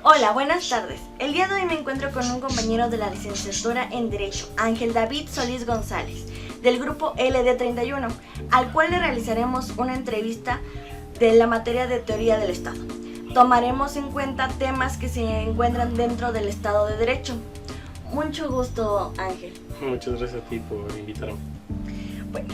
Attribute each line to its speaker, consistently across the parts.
Speaker 1: Hola, buenas tardes. El día de hoy me encuentro con un compañero de la licenciatura en Derecho, Ángel David Solís González, del grupo LD31, al cual le realizaremos una entrevista de la materia de teoría del Estado. Tomaremos en cuenta temas que se encuentran dentro del Estado de Derecho. Mucho gusto, Ángel.
Speaker 2: Muchas gracias a ti por invitarme.
Speaker 1: Bueno,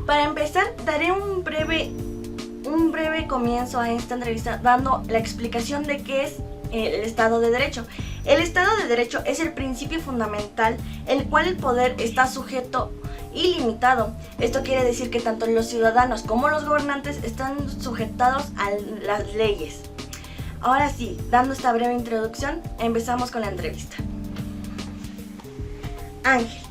Speaker 1: para empezar, daré un breve comienzo a esta entrevista dando la explicación de qué es el Estado de Derecho. El Estado de Derecho es el principio fundamental el cual el poder está sujeto y limitado. Esto quiere decir que tanto los ciudadanos como los gobernantes están sujetados a las leyes. Ahora sí, dando esta breve introducción, empezamos con la entrevista. Ángel,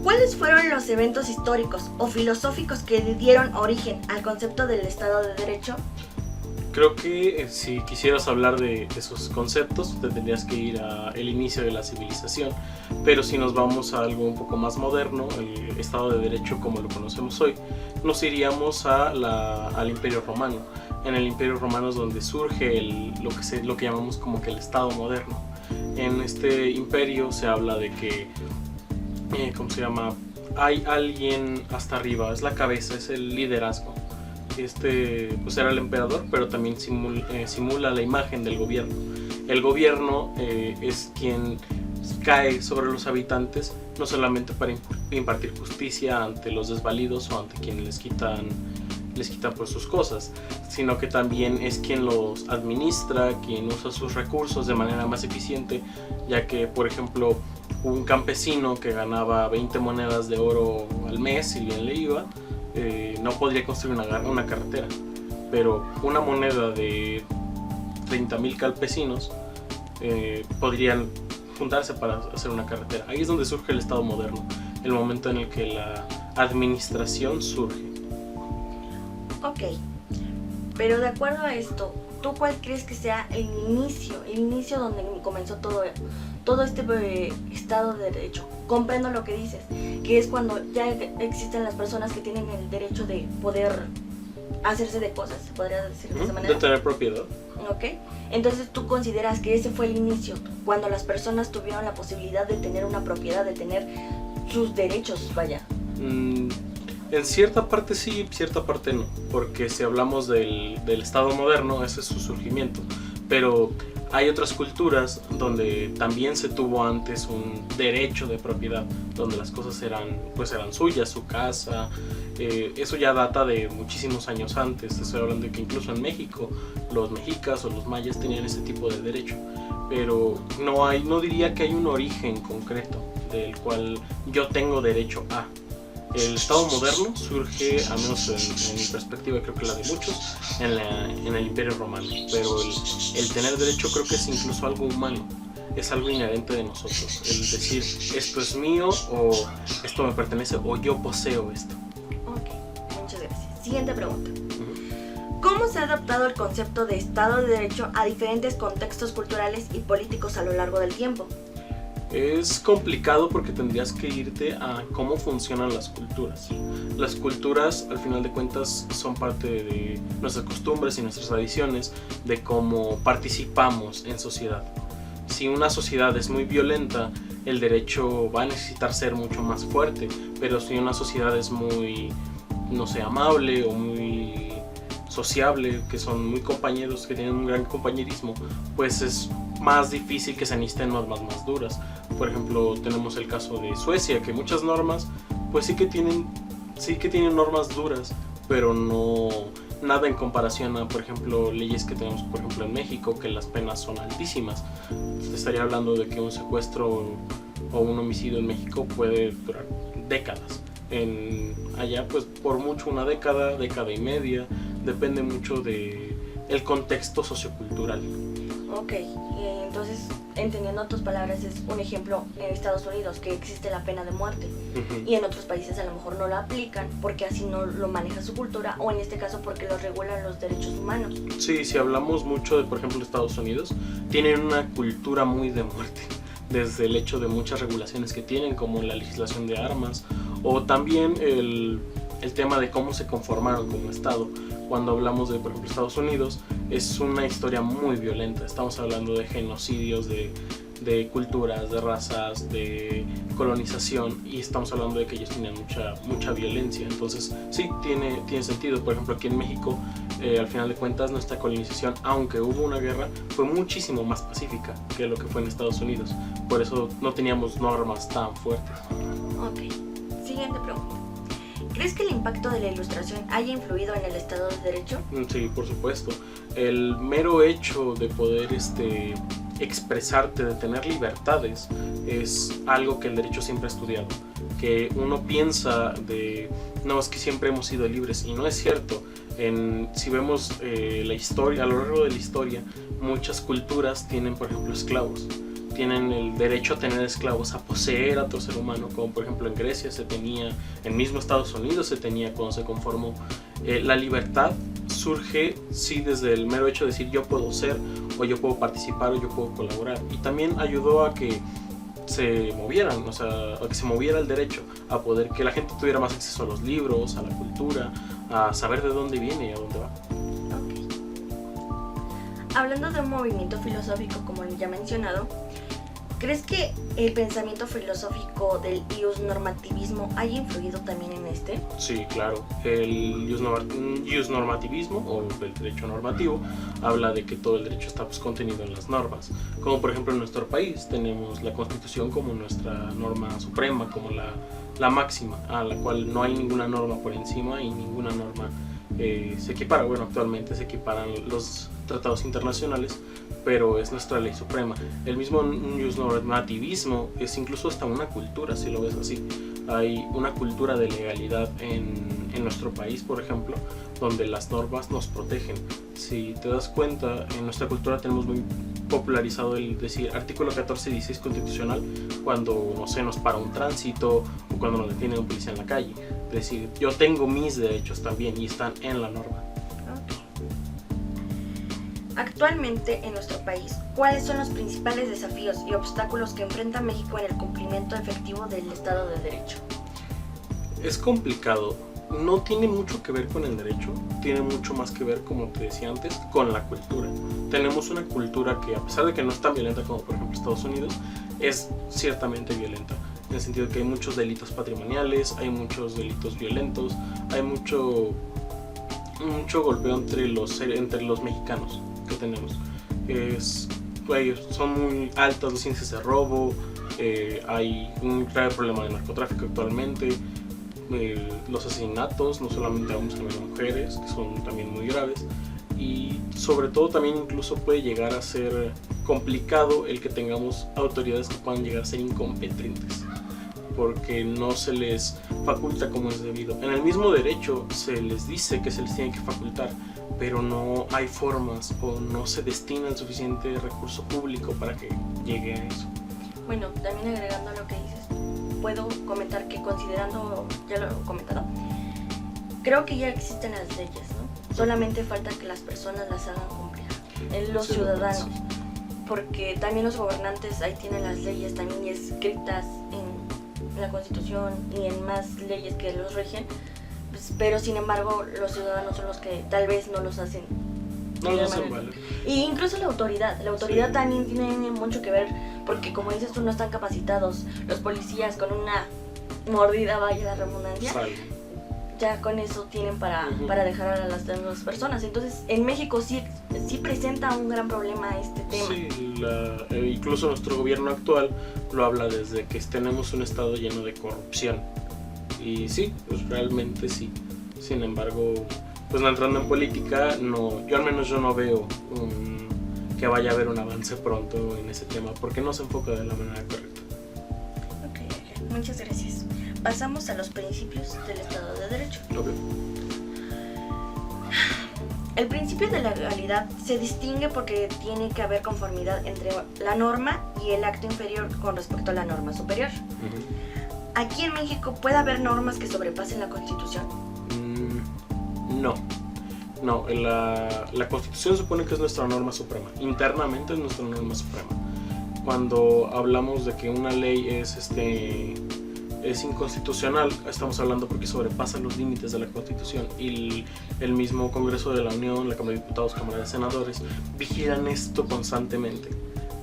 Speaker 1: ¿cuáles fueron los eventos históricos o filosóficos que dieron origen al concepto del Estado de Derecho?
Speaker 2: Creo que si quisieras hablar de esos conceptos, te tendrías que ir al inicio de la civilización, pero si nos vamos a algo un poco más moderno, el Estado de Derecho como lo conocemos hoy, nos iríamos al Imperio Romano. En el Imperio Romano es donde surge lo que llamamos como que el Estado moderno. En este imperio se habla de que, hay alguien hasta arriba, es la cabeza, es el liderazgo. Pues era el emperador, pero también simula la imagen del gobierno. El gobierno es quien cae sobre los habitantes, no solamente para impartir justicia ante los desvalidos o ante quienes les quitan pues sus cosas, sino que también es quien los administra, quien usa sus recursos de manera más eficiente, ya que, por ejemplo, un campesino que ganaba 20 monedas de oro al mes, si bien le iba, no podría construir una carretera, pero una moneda de 30,000 campesinos podrían juntarse para hacer una carretera. Ahí es donde surge el Estado moderno, el momento en el que la administración surge.
Speaker 1: Ok, pero de acuerdo a esto, ¿tú cuál crees que sea el inicio donde comenzó todo este Estado de Derecho? Comprendo lo que dices, que es cuando ya existen las personas que tienen el derecho de poder hacerse de cosas, se podría decir de esa manera.
Speaker 2: De tener propiedad.
Speaker 1: Ok, entonces tú consideras que ese fue el inicio, cuando las personas tuvieron la posibilidad de tener una propiedad, de tener sus derechos, vaya.
Speaker 2: En cierta parte sí, en cierta parte no, porque si hablamos del Estado moderno, ese es su surgimiento, pero hay otras culturas donde también se tuvo antes un derecho de propiedad, donde las cosas eran suyas, su casa. Eso ya data de muchísimos años antes. Estoy hablando de que incluso en México los mexicas o los mayas tenían ese tipo de derecho, pero no diría que hay un origen concreto del cual yo tengo derecho a. El Estado moderno surge, al menos en mi perspectiva, creo que la de muchos, en el Imperio Romano. Pero el tener derecho creo que es incluso algo humano, es algo inherente de nosotros. El decir, esto es mío, o esto me pertenece, o yo poseo esto.
Speaker 1: Ok, muchas gracias. Siguiente pregunta. ¿Cómo se ha adaptado el concepto de Estado de Derecho a diferentes contextos culturales y políticos a lo largo del tiempo?
Speaker 2: Es complicado porque tendrías que irte a cómo funcionan las culturas. Las culturas, al final de cuentas, son parte de nuestras costumbres y nuestras tradiciones, de cómo participamos en sociedad. Si una sociedad es muy violenta, el derecho va a necesitar ser mucho más fuerte, pero si una sociedad es muy, amable o muy sociable, que son muy compañeros, que tienen un gran compañerismo, pues es más difícil que se necesiten normas más duras. Por ejemplo, tenemos el caso de Suecia, que muchas normas pues sí que tienen normas duras, pero no nada en comparación a, por ejemplo, leyes que tenemos, por ejemplo, en México, que las penas son altísimas. Estaría hablando de que un secuestro o un homicidio en México puede durar décadas. Allá pues por mucho una década y media, depende mucho de el contexto sociocultural.
Speaker 1: Ok, entonces, entendiendo tus palabras, es un ejemplo en Estados Unidos que existe la pena de muerte. Y en otros países a lo mejor no la aplican porque así no lo maneja su cultura, o en este caso porque lo regulan los derechos humanos.
Speaker 2: Sí, si hablamos mucho de, por ejemplo, Estados Unidos, tienen una cultura muy de muerte, desde el hecho de muchas regulaciones que tienen, como la legislación de armas, o también el tema de cómo se conformaron como Estado. Cuando hablamos de, por ejemplo, Estados Unidos, es una historia muy violenta. Estamos hablando de genocidios, de culturas, de razas, de colonización, y estamos hablando de que ellos tienen mucha violencia. Entonces sí, tiene sentido. Por ejemplo, aquí en México, al final de cuentas, nuestra colonización, aunque hubo una guerra, fue muchísimo más pacífica que lo que fue en Estados Unidos. Por eso no teníamos normas tan fuertes.
Speaker 1: Ok, siguiente pregunta. ¿Crees que el impacto de la Ilustración haya influido en el Estado de Derecho?
Speaker 2: Sí, por supuesto. El mero hecho de poder expresarte, de tener libertades, es algo que el derecho siempre ha estudiado. Que uno piensa no, es que siempre hemos sido libres, y no es cierto. Si vemos la historia, a lo largo de la historia, muchas culturas tienen, por ejemplo, esclavos. Tienen el derecho a tener esclavos, a poseer a otro ser humano, como por ejemplo en Grecia se tenía, en mismo Estados Unidos se tenía cuando se conformó. La libertad surge, sí, desde el mero hecho de decir yo puedo ser, o yo puedo participar, o yo puedo colaborar. Y también ayudó a que se movieran, o sea, a que se moviera el derecho, a poder que la gente tuviera más acceso a los libros, a la cultura, a saber de dónde viene y a dónde va.
Speaker 1: Okay. Hablando de un movimiento filosófico, como ya mencionado, ¿crees que el pensamiento filosófico del iusnormativismo haya influido también en este?
Speaker 2: Sí, claro. El iusnormativismo, o el derecho normativo, habla de que todo el derecho está contenido en las normas. Como por ejemplo en nuestro país tenemos la Constitución como nuestra norma suprema, como la máxima, a la cual no hay ninguna norma por encima y ninguna norma se equipara. Bueno, actualmente se equiparan los tratados internacionales, pero es nuestra ley suprema. El mismo iusnormativismo es incluso hasta una cultura, si lo ves así. Hay una cultura de legalidad en nuestro país, por ejemplo, donde las normas nos protegen. Si te das cuenta, en nuestra cultura tenemos muy popularizado el decir artículo 14 y 16 constitucional cuando, no sé, nos para un tránsito o cuando nos detiene un policía en la calle. Es decir, yo tengo mis derechos también y están en la norma.
Speaker 1: Actualmente en nuestro país, ¿cuáles son los principales desafíos y obstáculos que enfrenta México en el cumplimiento efectivo del Estado de Derecho?
Speaker 2: Es complicado. No tiene mucho que ver con el derecho, tiene mucho más que ver, como te decía antes, con la cultura. Tenemos una cultura que, a pesar de que no es tan violenta como por ejemplo Estados Unidos, es ciertamente violenta, en el sentido de que hay muchos delitos patrimoniales, hay muchos delitos violentos, hay mucho golpeo entre los mexicanos que tenemos. Son muy altas los índices de robo, hay un grave problema de narcotráfico actualmente. Los asesinatos, no solamente a hombres, también a mujeres, que son también muy graves, y sobre todo también incluso puede llegar a ser complicado el que tengamos autoridades que puedan llegar a ser incompetentes, porque no se les faculta como es debido. En el mismo derecho se les dice que se les tiene que facultar, pero no hay formas o no se destina el suficiente recurso público para que llegue a eso.
Speaker 1: Bueno, también agregando a lo que dices, puedo comentar que, considerando, ya lo he comentado, creo que ya existen las leyes, ¿no? Solamente falta que las personas las hagan cumplir, los ciudadanos, porque también los gobernantes ahí tienen las leyes también escritas en la Constitución y en más leyes que los rigen, pues, pero sin embargo los ciudadanos son los que tal vez no los hacen.
Speaker 2: No lo hacen valer.
Speaker 1: Y incluso la autoridad sí, también tiene mucho que ver, porque como dices tú, no están capacitados. Los policías con una mordida, vaya la redundancia, ya con eso tienen para dejar a las demás personas. Entonces en México sí presenta un gran problema este tema.
Speaker 2: Sí, incluso nuestro gobierno actual lo habla desde que tenemos un estado lleno de corrupción. Y sí, pues realmente sí. Sin embargo, pues no entrando en política, yo al menos no veo que vaya a haber un avance pronto en ese tema, porque no se enfoca de la manera correcta.
Speaker 1: Ok, muchas gracias. Pasamos a los principios del Estado de Derecho.
Speaker 2: Okay.
Speaker 1: El principio de la legalidad se distingue porque tiene que haber conformidad entre la norma y el acto inferior con respecto a la norma superior. Aquí en México, ¿puede haber normas que sobrepasen la Constitución?
Speaker 2: No, la Constitución supone que es nuestra norma suprema, internamente es nuestra norma suprema. Cuando hablamos de que una ley es es inconstitucional, estamos hablando porque sobrepasa los límites de la Constitución, y el mismo Congreso de la Unión, la Cámara de Diputados, Cámara de Senadores, vigilan esto constantemente,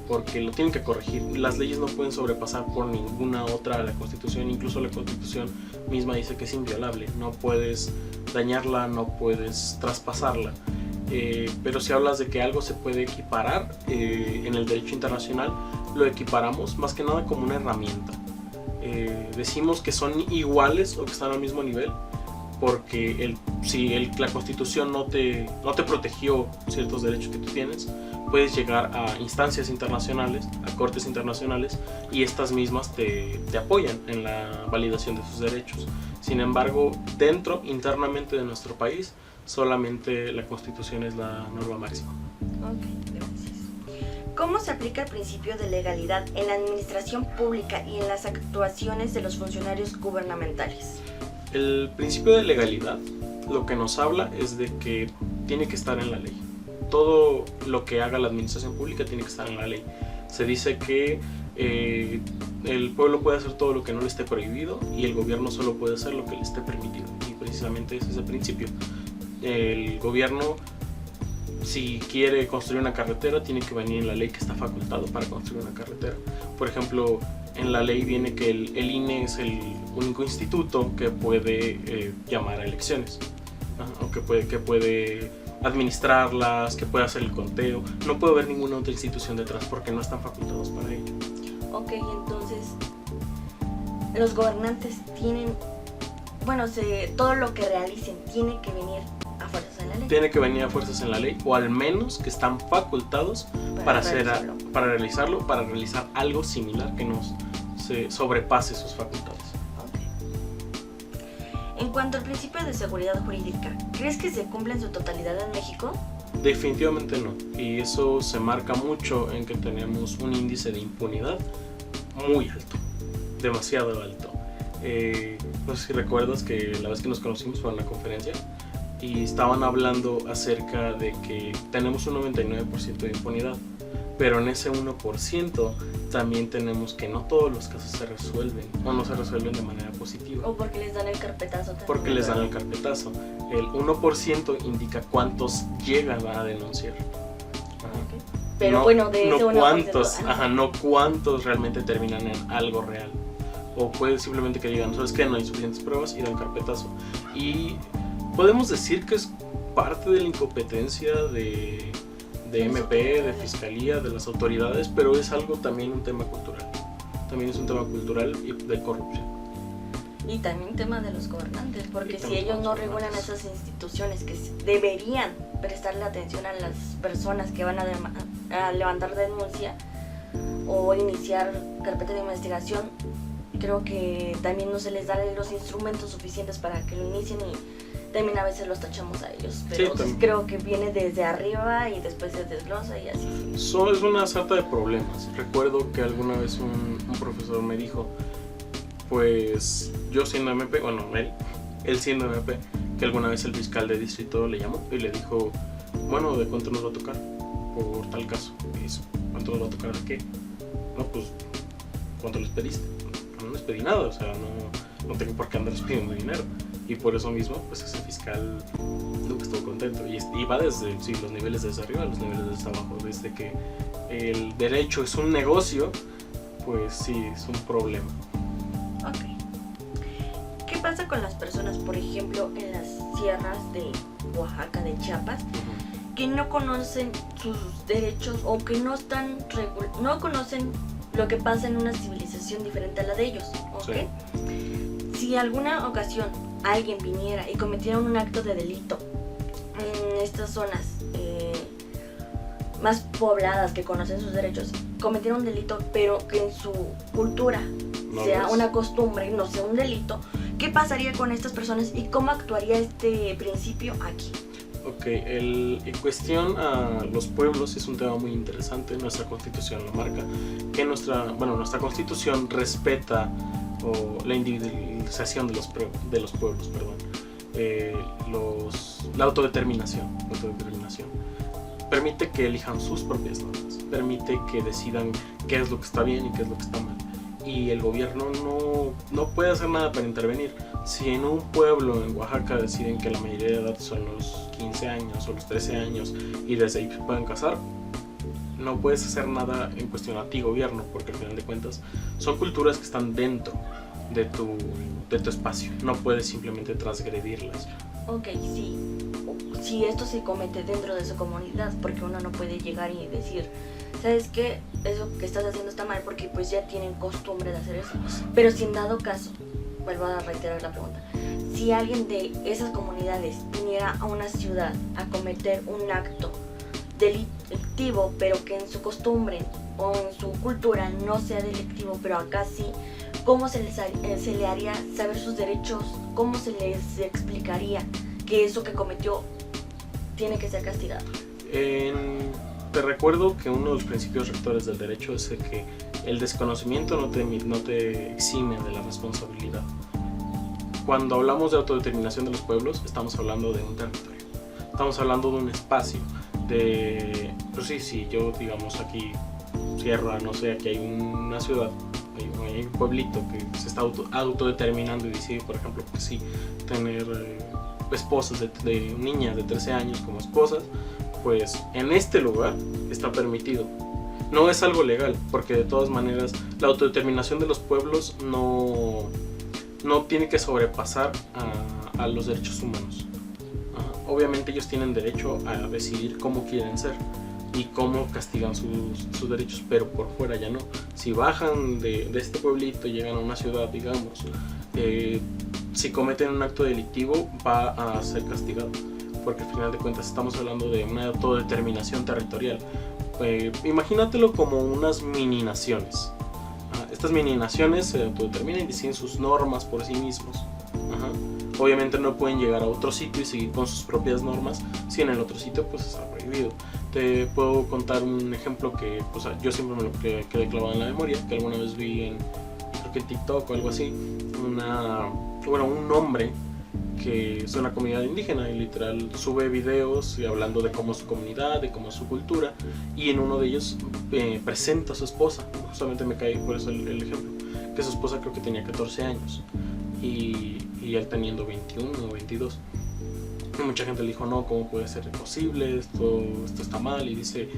Speaker 2: porque lo tienen que corregir. Las leyes no pueden sobrepasar por ninguna otra a la Constitución, incluso la Constitución misma dice que es inviolable, no puedes dañarla, no puedes traspasarla. Pero si hablas de que algo se puede equiparar en el derecho internacional, lo equiparamos más que nada como una herramienta. Decimos que son iguales o que están al mismo nivel porque si la Constitución no te protegió ciertos derechos que tú tienes, puedes llegar a instancias internacionales, a cortes internacionales, y estas mismas te apoyan en la validación de sus derechos. Sin embargo, internamente de nuestro país, solamente la Constitución es la norma máxima.
Speaker 1: Ok, gracias. ¿Cómo se aplica el principio de legalidad en la administración pública y en las actuaciones de los funcionarios gubernamentales?
Speaker 2: El principio de legalidad lo que nos habla es de que tiene que estar en la ley. Todo lo que haga la administración pública tiene que estar en la ley. Se dice que el pueblo puede hacer todo lo que no le esté prohibido y el gobierno solo puede hacer lo que le esté permitido. Y precisamente ese es el principio. El gobierno, si quiere construir una carretera, tiene que venir en la ley que está facultado para construir una carretera. Por ejemplo, en la ley viene que el INE es el único instituto que puede llamar a elecciones, o que puede administrarlas, que puede hacer el conteo. No puede haber ninguna otra institución detrás porque no están facultados para ello.
Speaker 1: Ok, entonces los gobernantes tienen, todo lo que realicen tiene que venir a fuerzas en la ley.
Speaker 2: Tiene que venir a fuerzas en la ley, o al menos que están facultados para realizar algo similar que nos sobrepase sus facultades.
Speaker 1: Okay. En cuanto al principio de seguridad jurídica, ¿crees que se cumple en su totalidad en México?
Speaker 2: Definitivamente no, y eso se marca mucho en que tenemos un índice de impunidad muy alto, demasiado alto. No sé si recuerdas que la vez que nos conocimos fue en una conferencia y estaban hablando acerca de que tenemos un 99% de impunidad, pero en ese 1% también tenemos que no todos los casos se resuelven o no se resuelven de manera positiva.
Speaker 1: O porque les dan el carpetazo también.
Speaker 2: Porque les dan el carpetazo. El 1% indica cuántos llegan a denunciar.
Speaker 1: Okay. Pero de ese 1%.
Speaker 2: No cuántos realmente terminan en algo real. O puede simplemente que digan, ¿sabes qué? No hay suficientes pruebas y dan carpetazo. Y podemos decir que es parte de la incompetencia de MP, de Fiscalía, de las autoridades, pero es algo también un tema cultural. También es un tema cultural y de corrupción.
Speaker 1: Y también tema de los gobernantes, porque si ellos no regulan esas instituciones que deberían prestarle atención a las personas que van a levantar denuncia o iniciar carpeta de investigación, creo que también no se les dan los instrumentos suficientes para que lo inicien y también a veces los tachamos a ellos, pero sí, creo que viene desde arriba y después se desglosa y así.
Speaker 2: Es una sarta de problemas. Recuerdo que alguna vez un profesor me dijo, pues yo siendo MP, él siendo MP, que alguna vez el fiscal de distrito le llamó y le dijo, bueno, ¿de cuánto nos va a tocar por tal caso? Y eso, ¿cuánto nos va a tocar de qué? No, pues, ¿cuánto les pediste? No les pedí nada, o sea, no tengo por qué andarles pidiendo dinero. Y por eso mismo, pues ese fiscal nunca estuvo contento. Y va desde los niveles desde arriba a los niveles desde abajo. Desde que el derecho es un negocio, pues sí, es un problema.
Speaker 1: Ok. ¿Qué pasa con las personas, por ejemplo, en las sierras de Oaxaca, de Chiapas, que no conocen sus derechos o que no conocen lo que pasa en una civilización diferente a la de ellos? ¿Okay? Sí. Si alguna ocasión alguien viniera y cometiera un acto de delito en estas zonas más pobladas que conocen sus derechos, cometiera un delito pero que en su cultura sea una costumbre, no sea un delito, ¿qué pasaría con estas personas y cómo actuaría este principio aquí?
Speaker 2: Ok, en cuestión a los pueblos es un tema muy interesante. Nuestra constitución lo marca, que nuestra constitución respeta la individualización de los pueblos, la autodeterminación. Permite que elijan sus propias normas, permite que decidan qué es lo que está bien y qué es lo que está mal. y el gobierno no puede hacer nada para intervenir. Si en un pueblo en Oaxaca deciden que la mayoría de edad son los 15 años o los 13 años y desde ahí se pueden casar, no puedes hacer nada en cuestión a ti, gobierno, porque al final de cuentas son culturas que están dentro de tu espacio, no puedes simplemente transgredirlas.
Speaker 1: Ok, sí, si esto se comete dentro de su comunidad, porque uno no puede llegar y decir, ¿sabes qué? Eso que estás haciendo está mal, porque pues ya tienen costumbre de hacer eso. Pero si en dado caso, vuelvo a reiterar la pregunta, si alguien de esas comunidades viniera a una ciudad a cometer un acto delictivo, pero que en su costumbre o en su cultura no sea delictivo, pero acá sí, ¿cómo se le haría saber sus derechos? ¿Cómo se les explicaría que eso que cometió tiene que ser castigado?
Speaker 2: Te recuerdo que uno de los principios rectores del derecho es que el desconocimiento no te exime de la responsabilidad. Cuando hablamos de autodeterminación de los pueblos, estamos hablando de un territorio, estamos hablando de un espacio, pues sí, yo digamos aquí Sierra, no sé, aquí hay una ciudad, hay un pueblito que se está autodeterminando y decide, por ejemplo, que sí, tener esposas de niñas de 13 años como esposas, pues en este lugar está permitido. No es algo legal, porque de todas maneras la autodeterminación de los pueblos no tiene que sobrepasar a los derechos humanos. Obviamente ellos tienen derecho a decidir cómo quieren ser y cómo castigan sus derechos, pero por fuera ya no. Si bajan de este pueblito y llegan a una ciudad, digamos, si cometen un acto delictivo va a ser castigado, porque al final de cuentas estamos hablando de una autodeterminación territorial. Imagínatelo como unas mini naciones. Estas mini naciones se autodeterminan y deciden sus normas por sí mismos. Obviamente no pueden llegar a otro sitio y seguir con sus propias normas si en el otro sitio pues está prohibido. Te puedo contar un ejemplo que pues, yo siempre me lo quedé clavado en la memoria, que alguna vez vi creo que en TikTok o algo así, un hombre que es una comunidad indígena y literal sube videos hablando de cómo es su comunidad, de cómo es su cultura, y en uno de ellos presenta a su esposa. Justamente me cae por eso el ejemplo, que su esposa creo que tenía 14 años y él teniendo 21 o 22. Y mucha gente le dijo, no, ¿cómo puede ser posible? Esto está mal. Y dice,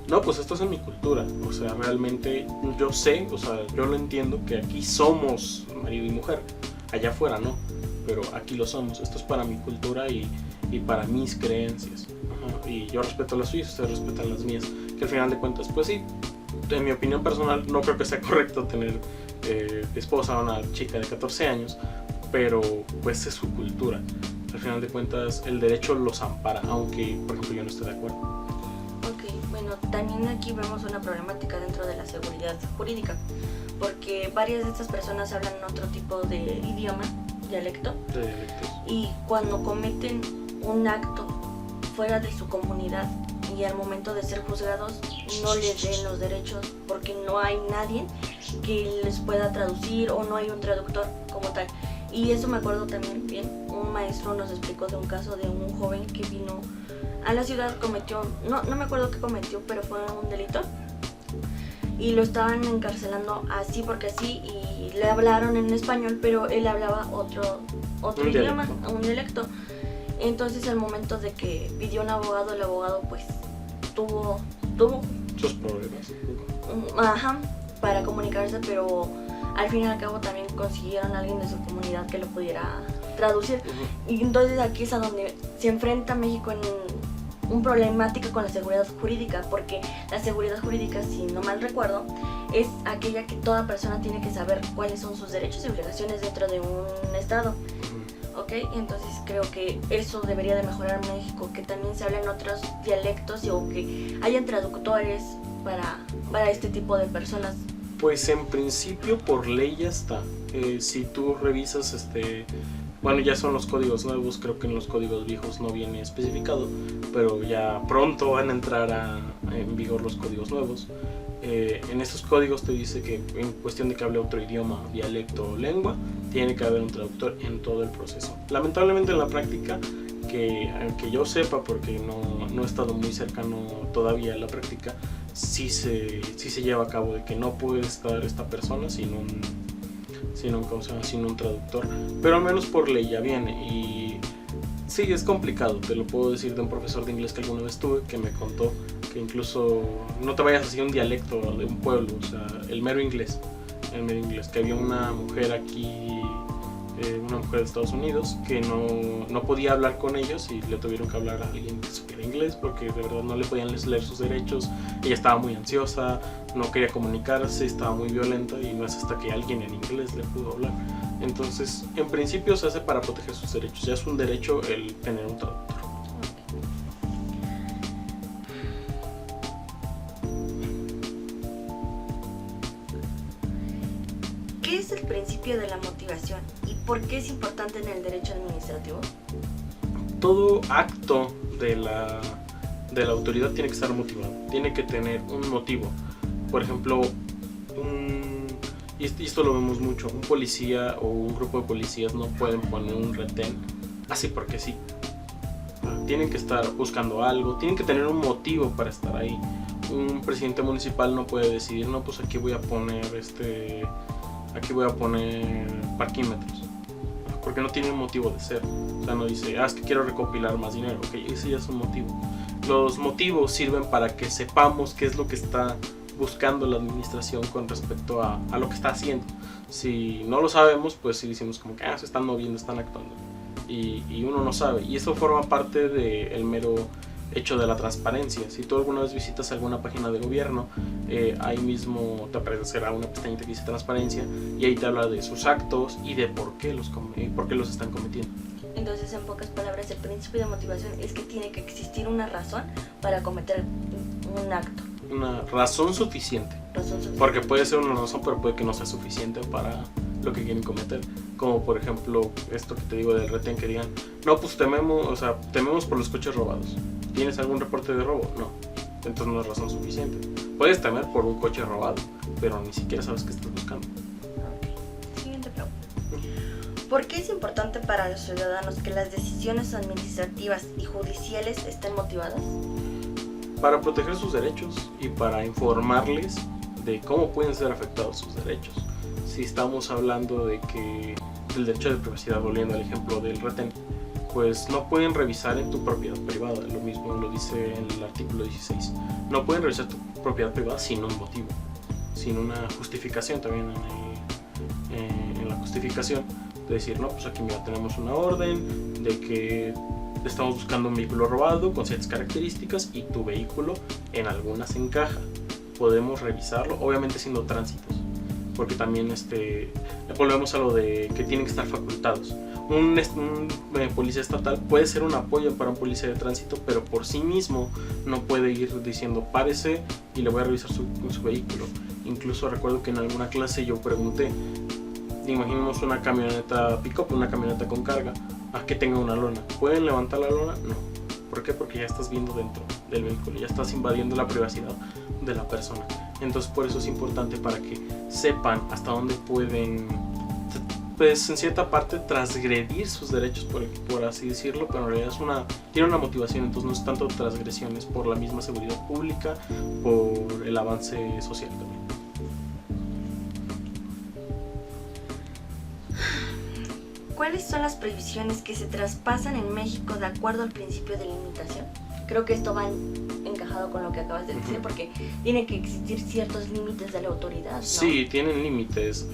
Speaker 2: no, pues esto es en mi cultura. O sea, realmente yo sé, o sea, yo lo entiendo que aquí somos marido y mujer. Allá afuera no, pero aquí lo somos. Esto es para mi cultura y para mis creencias. Y yo respeto las suyas, ustedes respetan las mías. Que al final de cuentas, pues sí, en mi opinión personal no creo que sea correcto tener esposa a una chica de 14 años, pero pues es su cultura. Al final de cuentas el derecho los ampara, aunque por ejemplo yo no esté de acuerdo.
Speaker 1: Ok, bueno, también aquí vemos una problemática dentro de la seguridad jurídica, porque varias de estas personas hablan otro tipo de idioma, dialecto, y cuando cometen un acto fuera de su comunidad y al momento de ser juzgados no les den los derechos porque no hay nadie que les pueda traducir o no hay un traductor como tal. Y eso me acuerdo también bien, un maestro nos explicó de un caso de un joven que vino a la ciudad, cometió, no me acuerdo qué cometió, pero fue un delito y lo estaban encarcelando así porque así, y le hablaron en español, pero él hablaba otro idioma, un dialecto. Entonces al momento de que pidió un abogado, el abogado pues tuvo
Speaker 2: sus problemas
Speaker 1: para comunicarse, pero al fin y al cabo también consiguieron a alguien de su comunidad que lo pudiera traducir. Y entonces aquí es a donde se enfrenta México en un problemática con la seguridad jurídica, porque la seguridad jurídica, si no mal recuerdo, es aquella que toda persona tiene que saber cuáles son sus derechos y obligaciones dentro de un estado. ¿Ok? Entonces creo que eso debería de mejorar en México, que también se hablen otros dialectos o que hayan traductores para este tipo de personas.
Speaker 2: Pues en principio por ley ya está. Si tú revisas bueno, ya son los códigos nuevos, creo que en los códigos viejos no viene especificado, pero ya pronto van a entrar en vigor los códigos nuevos. En estos códigos te dice que en cuestión de que hable otro idioma, dialecto o lengua, tiene que haber un traductor en todo el proceso. Lamentablemente en la práctica, aunque yo sepa, porque no he estado muy cercano todavía a la práctica, sí se lleva a cabo de que no puede estar esta persona sin un traductor, pero al menos por ley ya viene. Y sí, es complicado, te lo puedo decir de un profesor de inglés que alguna vez tuve, que me contó que incluso no te vayas así un dialecto de un pueblo, o sea, el mero inglés, que había una mujer aquí, una mujer de Estados Unidos, que no podía hablar con ellos y le tuvieron que hablar a alguien que supiera inglés, porque de verdad no le podían leer sus derechos. Ella estaba muy ansiosa, no quería comunicarse, estaba muy violenta, y no es hasta que alguien en inglés le pudo hablar. Entonces, en principio se hace para proteger sus derechos, ya es un derecho el tener un traductor.
Speaker 1: ¿Qué es el principio de la motivación y por qué es importante en el derecho administrativo?
Speaker 2: Todo acto de la autoridad tiene que estar motivado, tiene que tener un motivo. Por ejemplo, y esto lo vemos mucho, un policía o un grupo de policías no pueden poner un retén así porque sí. Tienen que estar buscando algo, tienen que tener un motivo para estar ahí. Un presidente municipal no puede decidir, no, pues aquí voy a poner parquímetros, porque no tiene un motivo de ser. O sea, no dice, es que quiero recopilar más dinero. Ok, ese ya es un motivo. Los motivos sirven para que sepamos qué es lo que está buscando la administración con respecto a lo que está haciendo. Si no lo sabemos, pues sí decimos como que se están moviendo, están actuando, y uno no sabe. Y eso forma parte del mero hecho de la transparencia. Si tú alguna vez visitas alguna página de gobierno, ahí mismo te aparecerá una pestañita que dice transparencia, y ahí te habla de sus actos y de por qué los están cometiendo.
Speaker 1: Entonces, en pocas palabras, el principio de motivación es que tiene que existir una razón para cometer un acto.
Speaker 2: Una razón suficiente. Porque puede ser una razón, pero puede que no sea suficiente para lo que quieren cometer. Como por ejemplo esto que te digo del retén, que digan, no, pues tememos por los coches robados. ¿Tienes algún reporte de robo? No. Entonces no es razón suficiente. Puedes temer por un coche robado, pero ni siquiera sabes qué estás buscando.
Speaker 1: Siguiente pregunta. ¿Por qué es importante para los ciudadanos que las decisiones administrativas y judiciales estén motivadas?
Speaker 2: Para proteger sus derechos y para informarles de cómo pueden ser afectados sus derechos. Si estamos hablando del derecho de privacidad, volviendo al ejemplo del retén, pues no pueden revisar en tu propiedad privada. Lo mismo lo dice en el artículo 16. No pueden revisar tu propiedad privada sin un motivo, sin una justificación. También en la justificación de decir, no, pues aquí mira, tenemos una orden de que estamos buscando un vehículo robado con ciertas características y tu vehículo en algunas encaja. Podemos revisarlo, obviamente siendo tránsitos, porque también volvemos a lo de que tienen que estar facultados. Un policía estatal puede ser un apoyo para un policía de tránsito, pero por sí mismo no puede ir diciendo párese y le voy a revisar su vehículo. Incluso recuerdo que en alguna clase yo pregunté, imaginemos una camioneta pick-up, una camioneta con carga, que tenga una lona. ¿Pueden levantar la lona? No. ¿Por qué? Porque ya estás viendo dentro del vehículo, ya estás invadiendo la privacidad de la persona. Entonces por eso es importante, para que sepan hasta dónde pueden, pues en cierta parte, transgredir sus derechos, por así decirlo, pero en realidad tiene una motivación. Entonces no es tanto transgresiones, por la misma seguridad pública, por el avance social también.
Speaker 1: ¿Cuáles son las prohibiciones que se traspasan en México de acuerdo al principio de limitación? Creo que esto va encajado con lo que acabas de decir, porque tiene que existir ciertos límites de la autoridad, ¿no?
Speaker 2: Sí, tienen límites.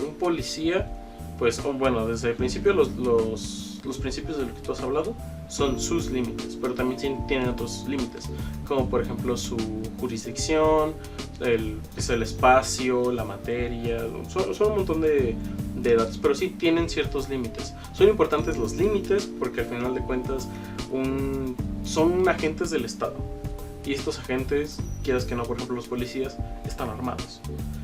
Speaker 2: Un policía, pues bueno, desde el principio los principios de lo que tú has hablado son sus límites, pero también tienen otros límites, como por ejemplo su jurisdicción, el espacio, la materia, son un montón de datos, pero sí tienen ciertos límites. Son importantes los límites porque al final de cuentas son agentes del Estado, y estos agentes, quieras que no, por ejemplo los policías, están armados.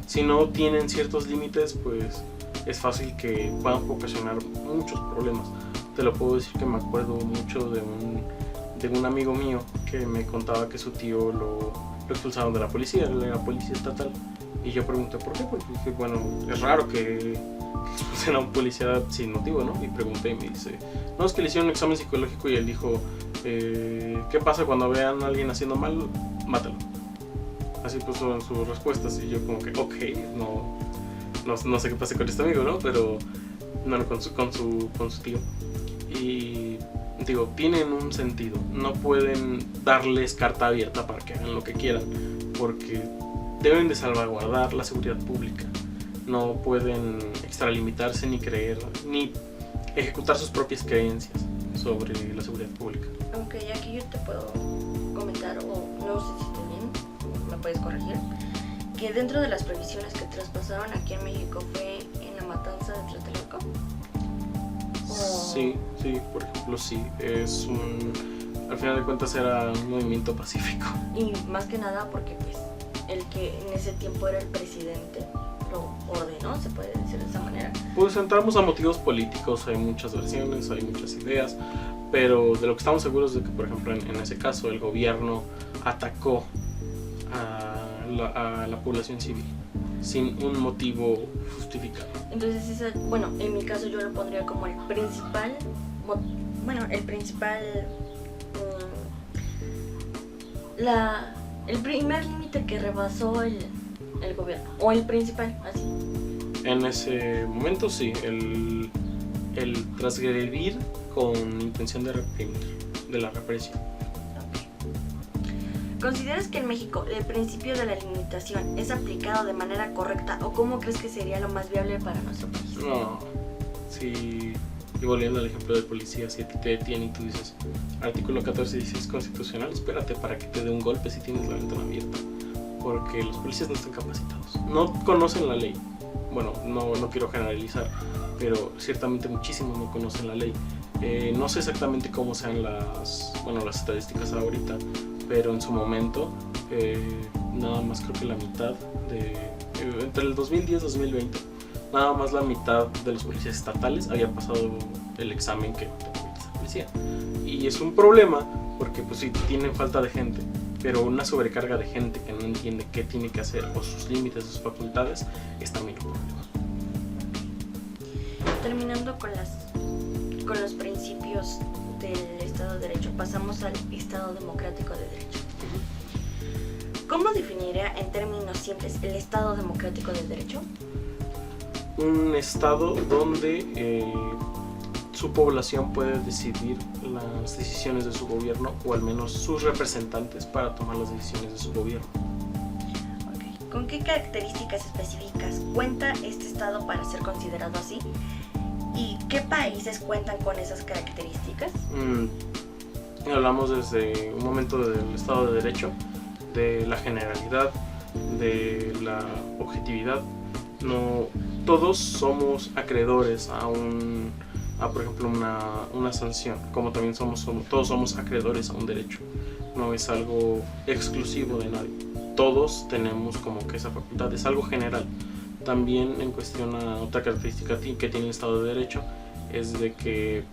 Speaker 2: Si no tienen ciertos límites, pues es fácil que puedan ocasionar muchos problemas. Te lo puedo decir que me acuerdo mucho de un amigo mío que me contaba que su tío lo expulsaron de la policía estatal. Y yo pregunté por qué, porque dije, bueno, es raro que expulsen a un policía sin motivo, ¿no? Y pregunté y me dice, no, es que le hicieron un examen psicológico y él dijo, ¿qué pasa cuando vean a alguien haciendo mal? Mátalo. Así puso en sus respuestas y yo como que, ok, no sé qué pasa con este amigo, ¿no? Pero, no, con su tío. Y digo, tienen un sentido, no pueden darles carta abierta para que hagan lo que quieran, porque deben de salvaguardar la seguridad pública, no pueden extralimitarse ni creer, ni ejecutar sus propias creencias sobre la seguridad pública.
Speaker 1: Aunque aquí yo te puedo comentar, o no sé si estoy bien, me puedes corregir, que dentro de las previsiones que traspasaron aquí en México fue en la matanza de Tlatelolco.
Speaker 2: Sí, por ejemplo, sí, al final de cuentas era un movimiento pacífico.
Speaker 1: Y más que nada porque pues el que en ese tiempo era el presidente lo ordenó, se puede decir de esa manera.
Speaker 2: Pues entramos a motivos políticos, hay muchas versiones, hay muchas ideas, pero de lo que estamos seguros es de que, por ejemplo, en ese caso el gobierno atacó a la población civil sin un motivo justificado.
Speaker 1: Entonces, en mi caso yo lo pondría como el principal, el primer límite que rebasó el gobierno, o el principal, así.
Speaker 2: En ese momento sí, el transgredir con intención de reprimir, de la represión.
Speaker 1: ¿Consideras que en México el principio de la limitación es aplicado de manera correcta o cómo crees que sería lo más viable para nuestro país?
Speaker 2: No, sí, y volviendo al ejemplo del policía, si a ti te detienen y tú dices, artículo 14 y 16 constitucional, espérate para que te dé un golpe si tienes la ventana abierta, porque los policías no están capacitados, no conocen la ley. Bueno, no quiero generalizar, pero ciertamente muchísimos no conocen la ley. No sé exactamente cómo sean las estadísticas ahorita, pero en su momento nada más creo que la mitad entre el 2010 y 2020, nada más la mitad de los policías estatales había pasado el examen que te permite ser policía. Y es un problema porque pues sí, tienen falta de gente, pero una sobrecarga de gente que no entiende qué tiene que hacer o sus límites, sus facultades, es también un problema.
Speaker 1: Terminando con los principios del Estado de Derecho, pasamos al Estado Democrático de Derecho. ¿Cómo definiría en términos simples el Estado Democrático de Derecho?
Speaker 2: Un Estado donde su población puede decidir las decisiones de su gobierno, o al menos sus representantes para tomar las decisiones de su gobierno.
Speaker 1: Okay. ¿Con qué características específicas cuenta este Estado para ser considerado así? ¿Y qué países cuentan con esas características?
Speaker 2: Hablamos desde un momento del Estado de Derecho, de la generalidad, de la objetividad. No todos somos acreedores a por ejemplo, una sanción, como también todos somos acreedores a un derecho. No es algo exclusivo de nadie. Todos tenemos como que esa facultad, es algo general. También en cuestión a otra característica que tiene el Estado de Derecho es de que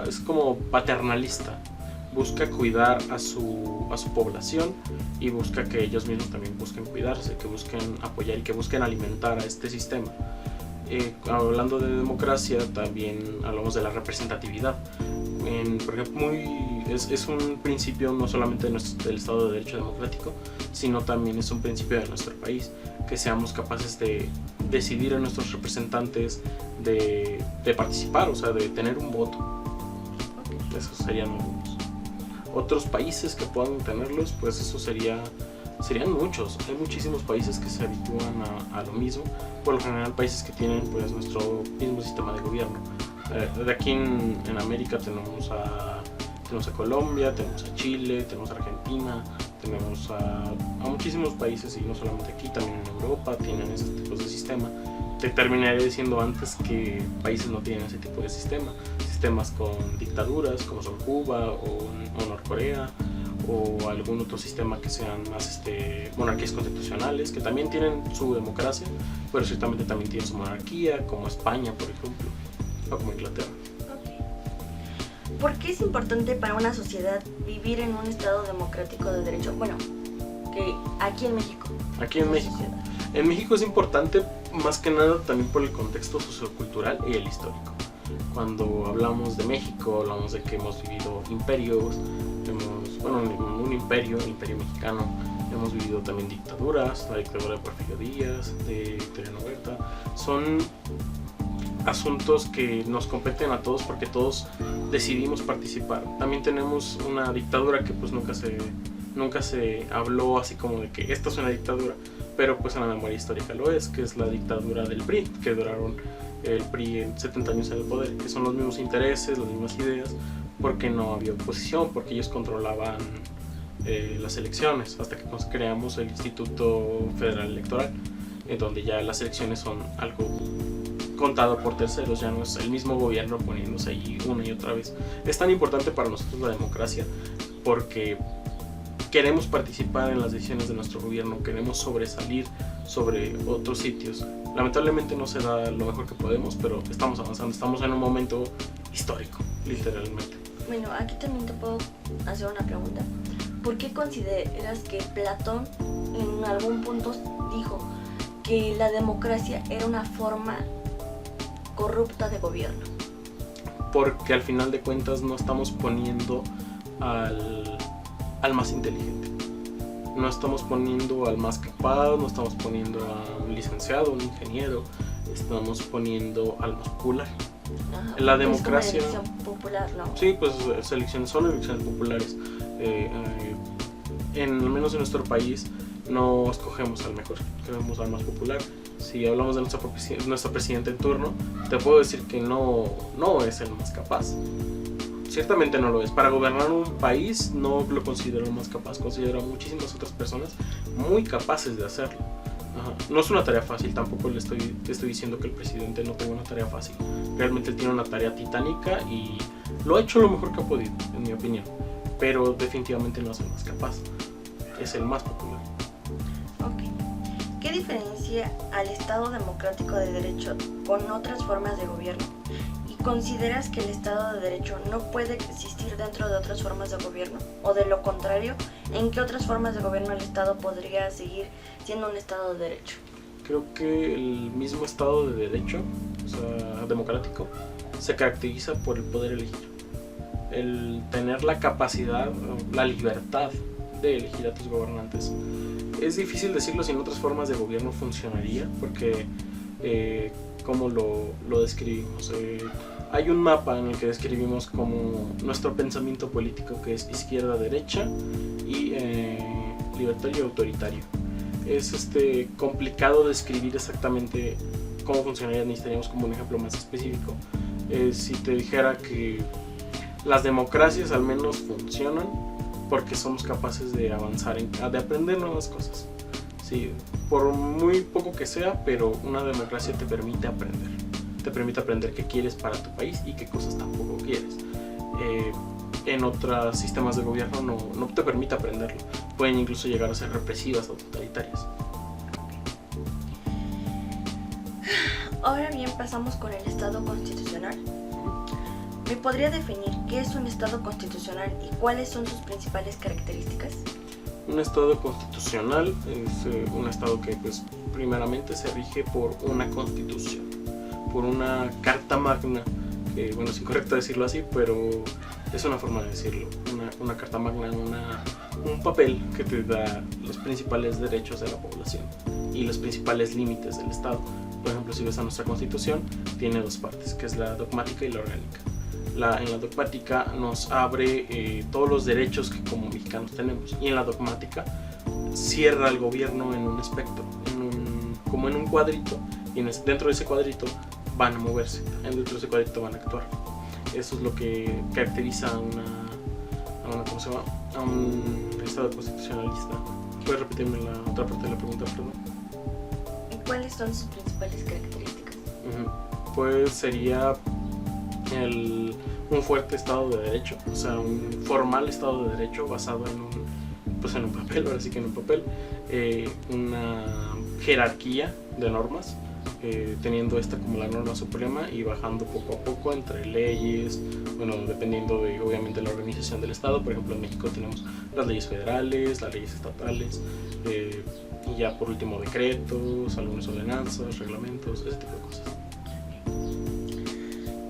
Speaker 2: es como paternalista, busca cuidar a su población y busca que ellos mismos también busquen cuidarse, que busquen apoyar y que busquen alimentar a este sistema. Hablando de democracia, también hablamos de la representatividad. Por ejemplo, es un principio no solamente del Estado de Derecho democrático, sino también es un principio de nuestro país, que seamos capaces de decidir a nuestros representantes, de participar, o sea, de tener un voto. Esos serían algunos. Otros países que puedan tenerlos, pues eso serían muchos. Hay muchísimos países que se habitúan a lo mismo. Por lo general, países que tienen pues nuestro mismo sistema de gobierno. De aquí en América tenemos a Colombia, tenemos a Chile, tenemos a Argentina, tenemos a muchísimos países, y no solamente aquí, también en Europa tienen ese tipo de sistema. Te terminaré diciendo antes que países no tienen ese tipo de sistemas con dictaduras como son Cuba o Norcorea, o algún otro sistema que sean más monarquías constitucionales, que también tienen su democracia, pero ciertamente también tienen su monarquía, como España, por ejemplo, o como Inglaterra.
Speaker 1: ¿Por qué es importante para una sociedad vivir en un Estado democrático de derecho? Bueno, que aquí en México.
Speaker 2: Aquí en México. En México es importante más que nada también por el contexto sociocultural y el histórico. Cuando hablamos de México, hablamos de que hemos vivido imperios, un imperio, el imperio mexicano, hemos vivido también dictaduras, la dictadura de Porfirio Díaz, de Victoriano Huerta. Son asuntos que nos competen a todos porque todos decidimos participar. También tenemos una dictadura que pues nunca se habló así como de que esta es una dictadura, pero pues en la memoria histórica lo es, que es la dictadura del PRI, que duraron el PRI en 70 años en el poder, que son los mismos intereses, las mismas ideas, porque no había oposición, porque ellos controlaban las elecciones, hasta que nos creamos el Instituto Federal Electoral, en donde ya las elecciones son algo contado por terceros, ya no es el mismo gobierno poniéndose ahí una y otra vez. Es tan importante para nosotros la democracia porque queremos participar en las decisiones de nuestro gobierno, queremos sobresalir sobre otros sitios. Lamentablemente no se da lo mejor que podemos, pero estamos avanzando, estamos en un momento histórico, literalmente.
Speaker 1: Bueno, aquí también te puedo hacer una pregunta. ¿Por qué consideras que Platón en algún punto dijo que la democracia era una forma corrupta de gobierno?
Speaker 2: Porque al final de cuentas no estamos poniendo al más inteligente, no estamos poniendo al más capaz, no estamos poniendo a un licenciado, un ingeniero, estamos poniendo al más popular.
Speaker 1: Ajá,
Speaker 2: la democracia
Speaker 1: es como elección popular, ¿no?
Speaker 2: Sí, pues son elecciones populares. Al menos en nuestro país no escogemos al mejor, escogemos al más popular. Si hablamos de nuestro presidente en turno, te puedo decir que no es el más capaz. Ciertamente no lo es. Para gobernar un país no lo considero el más capaz. Considero a muchísimas otras personas muy capaces de hacerlo. Ajá. No es una tarea fácil, tampoco te estoy diciendo que el presidente no tenga una tarea fácil. Realmente él tiene una tarea titánica y lo ha hecho lo mejor que ha podido, en mi opinión. Pero definitivamente no es el más capaz. Es el más popular.
Speaker 1: Ok. ¿Qué diferencia al Estado democrático de derecho con otras formas de gobierno? ¿Consideras que el Estado de Derecho no puede existir dentro de otras formas de gobierno? ¿O de lo contrario, en qué otras formas de gobierno el Estado podría seguir siendo un Estado de Derecho?
Speaker 2: Creo que el mismo Estado de Derecho, o sea, democrático, se caracteriza por el poder elegir. El tener la capacidad, la libertad de elegir a tus gobernantes. Es difícil decirlo si en otras formas de gobierno funcionaría, porque ¿cómo lo describimos? Hay un mapa en el que describimos como nuestro pensamiento político, que es izquierda-derecha y libertario y autoritario. Es complicado describir exactamente cómo funcionaría, necesitaríamos como un ejemplo más específico. Si te dijera que las democracias al menos funcionan porque somos capaces de avanzar, de aprender nuevas cosas. Sí, por muy poco que sea, pero una democracia te permite aprender. Te permite aprender qué quieres para tu país y qué cosas tampoco quieres. En otros sistemas de gobierno no te permite aprenderlo. Pueden incluso llegar a ser represivas o totalitarias.
Speaker 1: Ahora bien, pasamos con el Estado constitucional. ¿Me podría definir qué es un Estado constitucional y cuáles son sus principales características?
Speaker 2: Un Estado constitucional es un Estado que pues primeramente se rige por una constitución, por una carta magna, que bueno, es incorrecto decirlo así, pero es una forma de decirlo. Una carta magna, un papel que te da los principales derechos de la población y los principales límites del Estado. Por ejemplo, si ves a nuestra constitución, tiene dos partes, que es la dogmática y la orgánica. En la dogmática nos abre todos los derechos que como mexicanos tenemos, y en la dogmática cierra el gobierno en un espectro, como en un cuadrito, y dentro de ese cuadrito van a moverse, dentro de ese cuadrito van a actuar. Eso es lo que caracteriza a un Estado constitucionalista. ¿Puedes repetirme la otra parte de la pregunta, perdón?
Speaker 1: ¿Cuáles son sus principales características?
Speaker 2: Pues sería un fuerte Estado de Derecho, o sea, un formal Estado de Derecho basado en un papel, ahora sí que en un papel, una jerarquía de normas, teniendo esta como la norma suprema y bajando poco a poco entre leyes, bueno, dependiendo de obviamente la organización del Estado. Por ejemplo, en México tenemos las leyes federales, las leyes estatales, y ya por último decretos, algunas ordenanzas, reglamentos, ese tipo de cosas.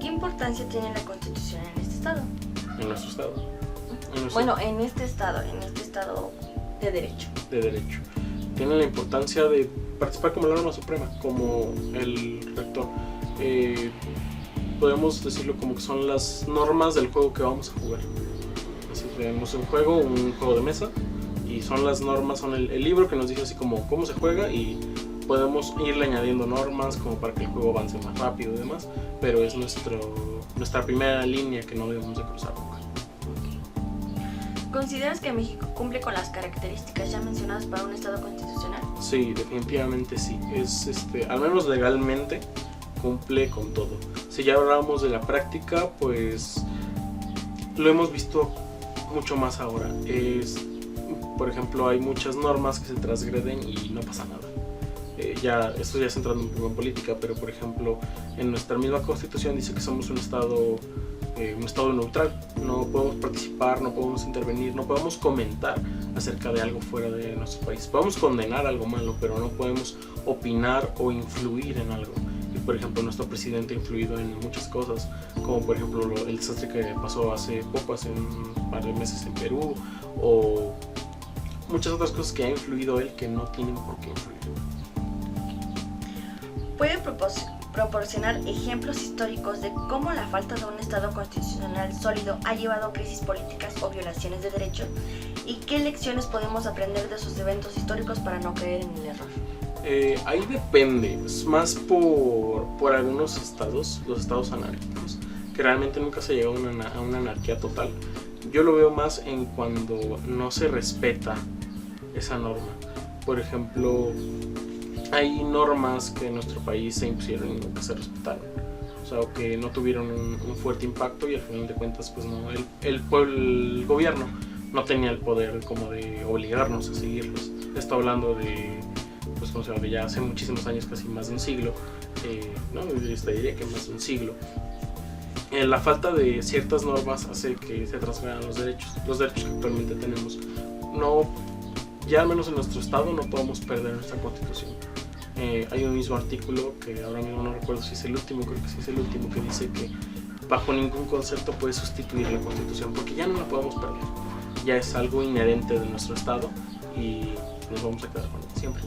Speaker 1: ¿Qué importancia tiene la Constitución en este estado?
Speaker 2: En nuestro estado.
Speaker 1: Bueno, en este estado de derecho.
Speaker 2: De derecho. Tiene la importancia de participar como la norma suprema, como el rector. Podemos decirlo como que son las normas del juego que vamos a jugar. Así tenemos un juego de mesa, y son las normas, son el libro que nos dice así como cómo se juega, y podemos irle añadiendo normas como para que el juego avance más rápido y demás, pero es nuestra primera línea que no debemos de cruzar nunca.
Speaker 1: ¿Consideras que México cumple con las características ya mencionadas para un estado constitucional?
Speaker 2: Sí, definitivamente sí. Al menos legalmente cumple con todo. Si ya hablamos de la práctica, pues lo hemos visto mucho más ahora. Por ejemplo, hay muchas normas que se transgreden y no pasa nada. Esto ya es entrando un poco en política, pero por ejemplo, en nuestra misma constitución dice que somos un estado neutral. No podemos participar, no podemos intervenir, no podemos comentar acerca de algo fuera de nuestro país. Podemos condenar algo malo, pero no podemos opinar o influir en algo. Y por ejemplo, nuestro presidente ha influido en muchas cosas, como por ejemplo el desastre que pasó hace un par de meses en Perú, o muchas otras cosas que ha influido él que no tienen por qué influir.
Speaker 1: ¿Puede proporcionar ejemplos históricos de cómo la falta de un Estado constitucional sólido ha llevado a crisis políticas o violaciones de derechos? ¿Y qué lecciones podemos aprender de esos eventos históricos para no caer en el error?
Speaker 2: Ahí depende, es más por algunos estados, los estados anárquicos, que realmente nunca se llega a una anarquía total. Yo lo veo más en cuando no se respeta esa norma. Por ejemplo, hay normas que en nuestro país se impusieron y nunca se respetaron, o sea, que no tuvieron un fuerte impacto, y al final de cuentas pues no, el gobierno no tenía el poder como de obligarnos a seguirlos. Estoy hablando de, pues como se llama, de ya hace muchísimos años, casi más de un siglo, diría que más de un siglo. La falta de ciertas normas hace que se transgredan los derechos que actualmente tenemos. Ya al menos en nuestro estado no podemos perder nuestra constitución. Hay un mismo artículo, que ahora mismo no recuerdo si es el último, creo que sí es el último, que dice que bajo ningún concepto puede sustituir la constitución, porque ya no la podemos perder. Ya es algo inherente de nuestro estado y nos vamos a quedar con ella siempre.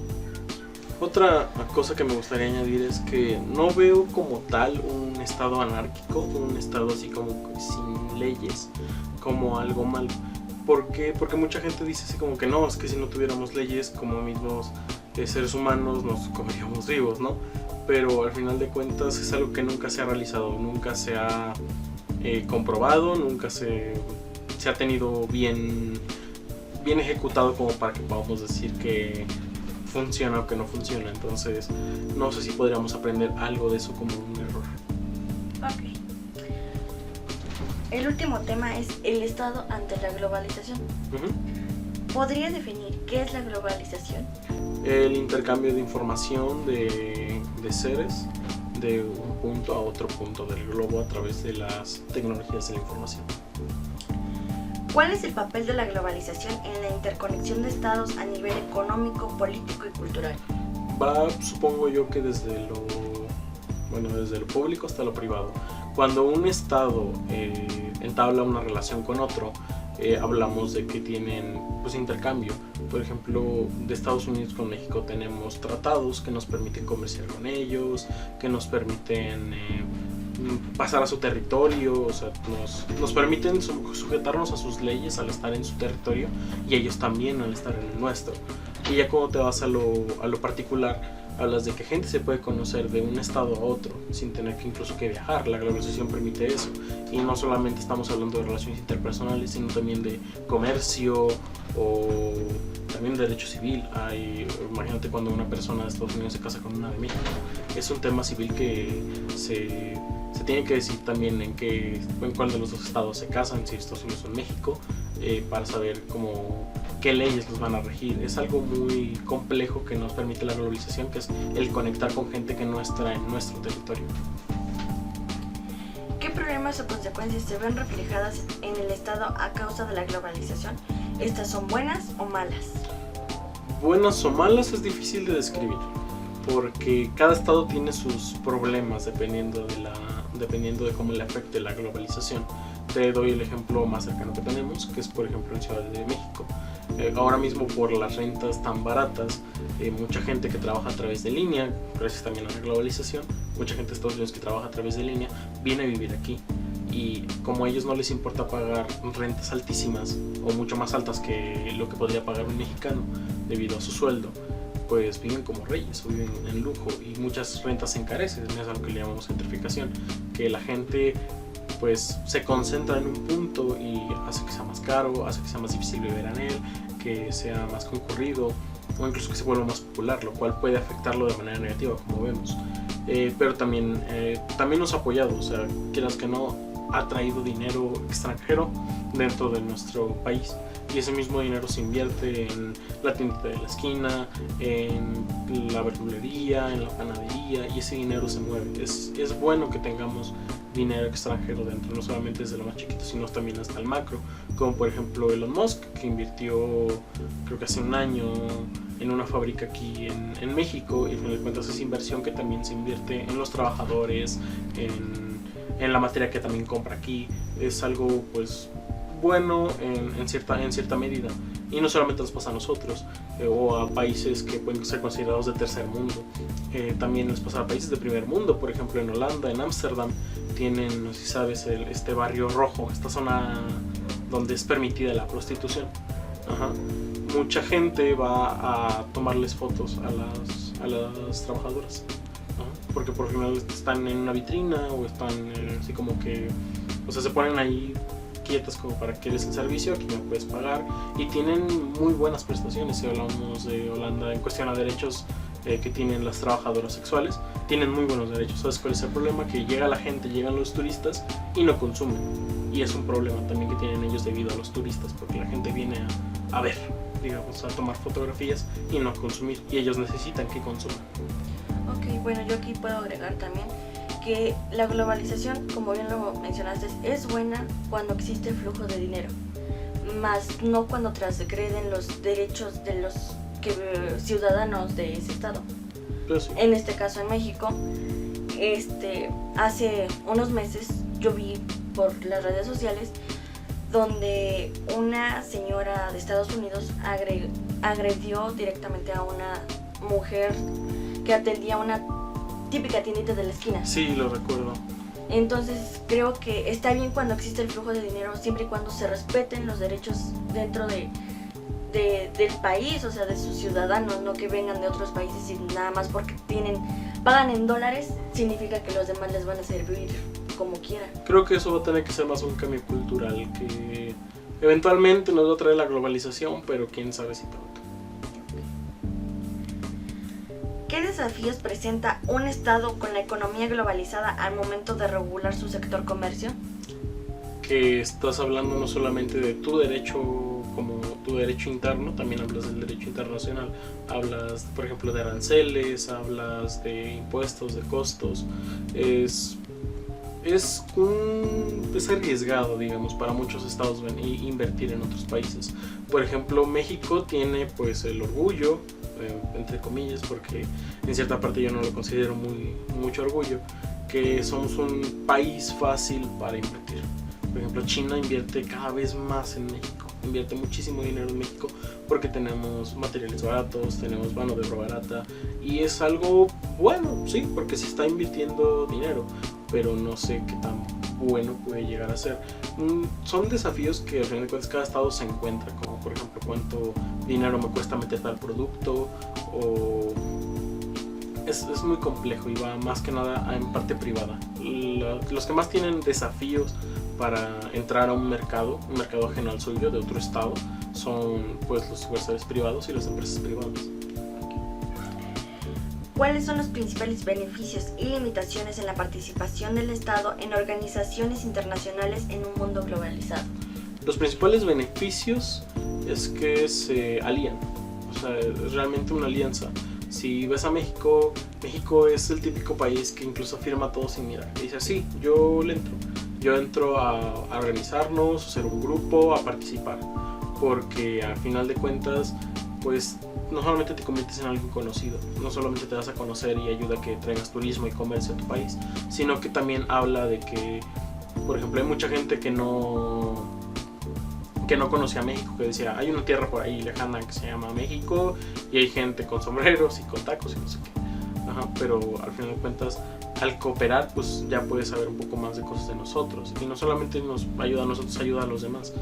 Speaker 2: Otra cosa que me gustaría añadir es que no veo como tal un estado anárquico, un estado así como sin leyes, como algo malo. ¿Por qué? Porque mucha gente dice así como que no, es que si no tuviéramos leyes como mismos seres humanos nos comeríamos vivos, ¿no? Pero al final de cuentas es algo que nunca se ha realizado, nunca se ha comprobado, nunca se ha tenido bien ejecutado como para que podamos decir que funciona o que no funciona. Entonces no sé si podríamos aprender algo de eso como un error.
Speaker 1: Ok. El último tema es el Estado ante la globalización. ¿Podría definir qué es la globalización?
Speaker 2: El intercambio de información de seres de un punto a otro punto del globo a través de las tecnologías de la información.
Speaker 1: ¿Cuál es el papel de la globalización en la interconexión de estados a nivel económico, político y cultural?
Speaker 2: Va, supongo yo, que desde lo público hasta lo privado. Cuando un estado entabla una relación con otro, hablamos de que tienen pues intercambio. Por ejemplo, de Estados Unidos con México tenemos tratados que nos permiten comerciar con ellos, que nos permiten pasar a su territorio, o sea, nos permiten sujetarnos a sus leyes al estar en su territorio, y ellos también al estar en el nuestro. Y ya cuando te vas a lo particular, hablas de que gente se puede conocer de un estado a otro sin tener que incluso que viajar. La globalización permite eso, y no solamente estamos hablando de relaciones interpersonales, sino también de comercio o también derecho civil. Imagínate cuando una persona de Estados Unidos se casa con una de México. Es un tema civil que se tiene que decir también en cuál de los dos estados se casan, si Estados Unidos o México, para saber qué leyes los van a regir. Es algo muy complejo que nos permite la globalización, que es el conectar con gente que no está en nuestro territorio.
Speaker 1: ¿Qué problemas o consecuencias se ven reflejadas en el Estado a causa de la globalización? ¿Estas son buenas o malas?
Speaker 2: Buenas o malas es difícil de describir, porque cada estado tiene sus problemas dependiendo de cómo le afecte la globalización. Te doy el ejemplo más cercano que tenemos, que es por ejemplo en Ciudad de México. Ahora mismo, por las rentas tan baratas, mucha gente que trabaja a través de línea, gracias también a la globalización, mucha gente de Estados Unidos que trabaja a través de línea viene a vivir aquí, y como a ellos no les importa pagar rentas altísimas o mucho más altas que lo que podría pagar un mexicano debido a su sueldo, pues viven como reyes o viven en lujo, y muchas rentas se encarecen. Es algo que le llamamos gentrificación, que la gente pues se concentra en un punto y hace que sea más caro, hace que sea más difícil vivir en él, que sea más concurrido o incluso que se vuelva más popular, lo cual puede afectarlo de manera negativa, como vemos. Pero también nos ha apoyado, o sea, quieras que no, ha traído dinero extranjero dentro de nuestro país, y ese mismo dinero se invierte en la tiendita de la esquina, en la verdulería, en la panadería, y ese dinero se mueve. Es bueno que tengamos dinero extranjero dentro, no solamente desde lo más chiquito, sino también hasta el macro, como por ejemplo Elon Musk, que invirtió creo que hace un año en una fábrica aquí en México, y al final de cuentas es inversión que también se invierte en los trabajadores, en la materia que también compra aquí. Es algo pues bueno en cierta medida, y no solamente nos pasa a nosotros o a países que pueden ser considerados de tercer mundo, también les pasa a países de primer mundo. Por ejemplo, en Holanda, en Ámsterdam, tienen, no sé si sabes, este barrio rojo, esta zona donde es permitida la prostitución. Ajá. Mucha gente va a tomarles fotos a las trabajadoras, ¿no? Porque por lo general están en una vitrina o están así como que, o sea, se ponen ahí quietas como para que des el servicio, aquí me puedes pagar, y tienen muy buenas prestaciones. Si hablamos de Holanda en cuestión a derechos que tienen las trabajadoras sexuales, tienen muy buenos derechos. ¿Sabes cuál es el problema? Que llega la gente, llegan los turistas y no consumen, y es un problema también que tienen ellos debido a los turistas, porque la gente viene a ver, digamos, a tomar fotografías y no a consumir, y ellos necesitan que consuman.
Speaker 1: Ok, bueno, yo aquí puedo agregar también que la globalización, como bien lo mencionaste, es buena cuando existe flujo de dinero, más no cuando transgreden los derechos de los ciudadanos de ese estado.
Speaker 2: Sí.
Speaker 1: En este caso en México, hace unos meses yo vi por las redes sociales donde una señora de Estados Unidos agredió directamente a una mujer que atendía una típica tiendita de la esquina.
Speaker 2: Sí, lo recuerdo.
Speaker 1: Entonces creo que está bien cuando existe el flujo de dinero, siempre y cuando se respeten los derechos dentro del país, o sea, de sus ciudadanos, no que vengan de otros países y nada más porque pagan en dólares, significa que los demás les van a servir como quieran.
Speaker 2: Creo que eso va a tener que ser más un cambio cultural, que eventualmente nos va a traer la globalización, pero quién sabe si pronto.
Speaker 1: ¿Qué desafíos presenta un estado con la economía globalizada al momento de regular su sector comercio?
Speaker 2: Que estás hablando no solamente de tu derecho como tu derecho interno, también hablas del derecho internacional. Hablas, por ejemplo, de aranceles, hablas de impuestos, de costos. Es arriesgado, digamos, para muchos estados invertir en otros países. Por ejemplo, México tiene pues el orgullo, entre comillas, porque en cierta parte yo no lo considero mucho orgullo, que somos un país fácil para invertir. Por ejemplo, China invierte cada vez más en México, invierte muchísimo dinero en México porque tenemos materiales baratos, tenemos mano de obra barata, y es algo bueno, sí, porque se está invirtiendo dinero, pero no sé qué tan bueno puede llegar a ser. Son desafíos que al final de cuentas cada estado se encuentra, como por ejemplo cuánto dinero me cuesta meter tal producto, o es muy complejo y va más que nada en parte privada. Los que más tienen desafíos para entrar a un mercado ajeno al suyo, de otro estado, son pues los inversores privados y las empresas privadas.
Speaker 1: ¿Cuáles son los principales beneficios y limitaciones en la participación del Estado en organizaciones internacionales en un mundo globalizado?
Speaker 2: Los principales beneficios es que se alían, o sea, es realmente una alianza. Si ves a México, México es el típico país que incluso firma todo sin mirar. Y dice, sí, yo entro a organizarnos, a hacer un grupo, a participar. Porque al final de cuentas, pues no solamente te conviertes en alguien conocido, no solamente te vas a conocer y ayuda a que traigas turismo y comercio a tu país, sino que también habla de que, por ejemplo, hay mucha gente que no conocía México, que decía, hay una tierra por ahí lejana que se llama México y hay gente con sombreros y con tacos y no sé qué. Pero al final de cuentas, al cooperar, pues ya puedes saber un poco más de cosas de nosotros. Y no solamente nos ayuda a nosotros, ayuda a los demás.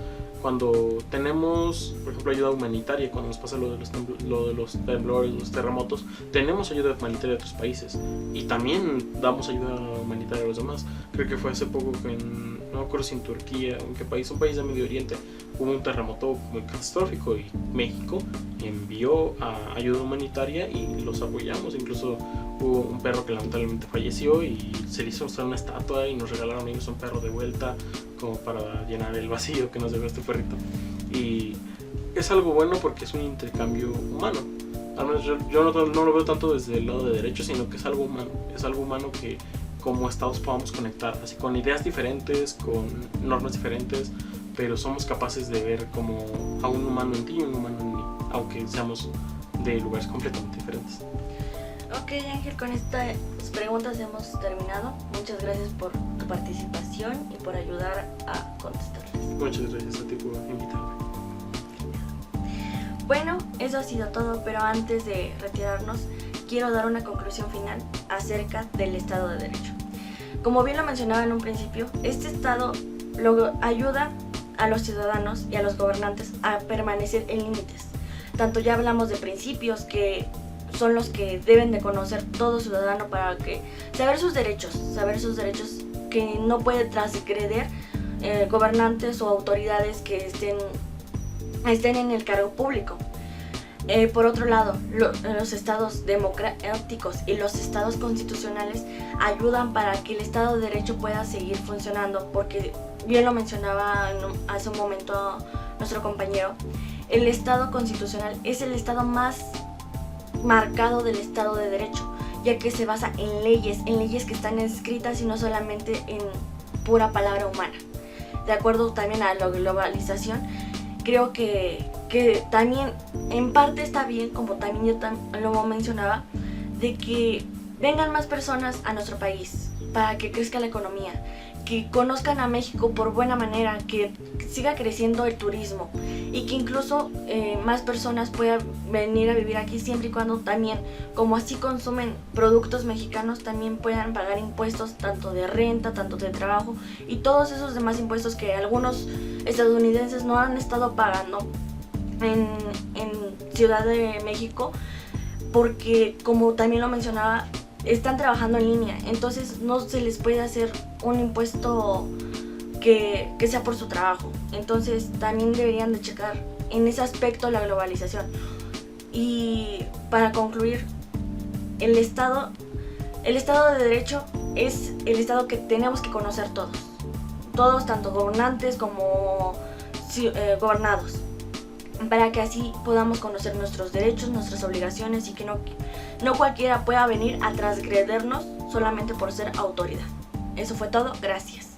Speaker 2: Cuando tenemos, por ejemplo, ayuda humanitaria, cuando nos pasa lo de los temblores, los terremotos, tenemos ayuda humanitaria de otros países y también damos ayuda humanitaria a los demás. Creo que fue hace poco que no me acuerdo si en Turquía o en qué país, un país de Medio Oriente, hubo un terremoto muy catastrófico y México envió ayuda humanitaria y los apoyamos. Incluso hubo un perro que lamentablemente falleció y se le hizo una estatua y nos regalaron ellos un perro de vuelta como para llenar el vacío que nos dejó este perrito. Y es algo bueno porque es un intercambio humano. Al menos yo no lo veo tanto desde el lado de derecho, sino que es algo humano que como estados podamos conectar, así con ideas diferentes, con normas diferentes, pero somos capaces de ver como a un humano en ti y un humano en mí, aunque seamos de lugares completamente diferentes.
Speaker 1: Ok, Ángel, con estas preguntas hemos terminado. Muchas gracias por tu participación y por ayudar a contestarlas.
Speaker 2: Muchas gracias a ti por invitarme.
Speaker 1: Bueno, eso ha sido todo, pero antes de retirarnos, quiero dar una conclusión final acerca del Estado de Derecho. Como bien lo mencionaba en un principio, este Estado ayuda a los ciudadanos y a los gobernantes a permanecer en límites. Tanto ya hablamos de principios que son los que deben de conocer todo ciudadano para que saber sus derechos que no puede transgredir gobernantes o autoridades que estén en el cargo público. Por otro lado, los estados democráticos y los estados constitucionales ayudan para que el Estado de Derecho pueda seguir funcionando, porque bien lo mencionaba hace un momento nuestro compañero, el Estado constitucional es el estado más marcado del Estado de Derecho, ya que se basa en leyes que están escritas y no solamente en pura palabra humana. De acuerdo también a la globalización, creo que también en parte está bien, como también yo lo mencionaba, de que vengan más personas a nuestro país para que crezca la economía, que conozcan a México por buena manera, que siga creciendo el turismo y que incluso más personas puedan venir a vivir aquí, siempre y cuando también, como así consumen productos mexicanos, también puedan pagar impuestos tanto de renta, tanto de trabajo y todos esos demás impuestos que algunos estadounidenses no han estado pagando en Ciudad de México, porque como también lo mencionaba, están trabajando en línea, entonces no se les puede hacer un impuesto que sea por su trabajo. Entonces también deberían de checar en ese aspecto la globalización. Y para concluir, el Estado de Derecho es el Estado que tenemos que conocer todos, tanto gobernantes como gobernados, para que así podamos conocer nuestros derechos, nuestras obligaciones y que no cualquiera pueda venir a transgredirnos solamente por ser autoridad. Eso fue todo, gracias.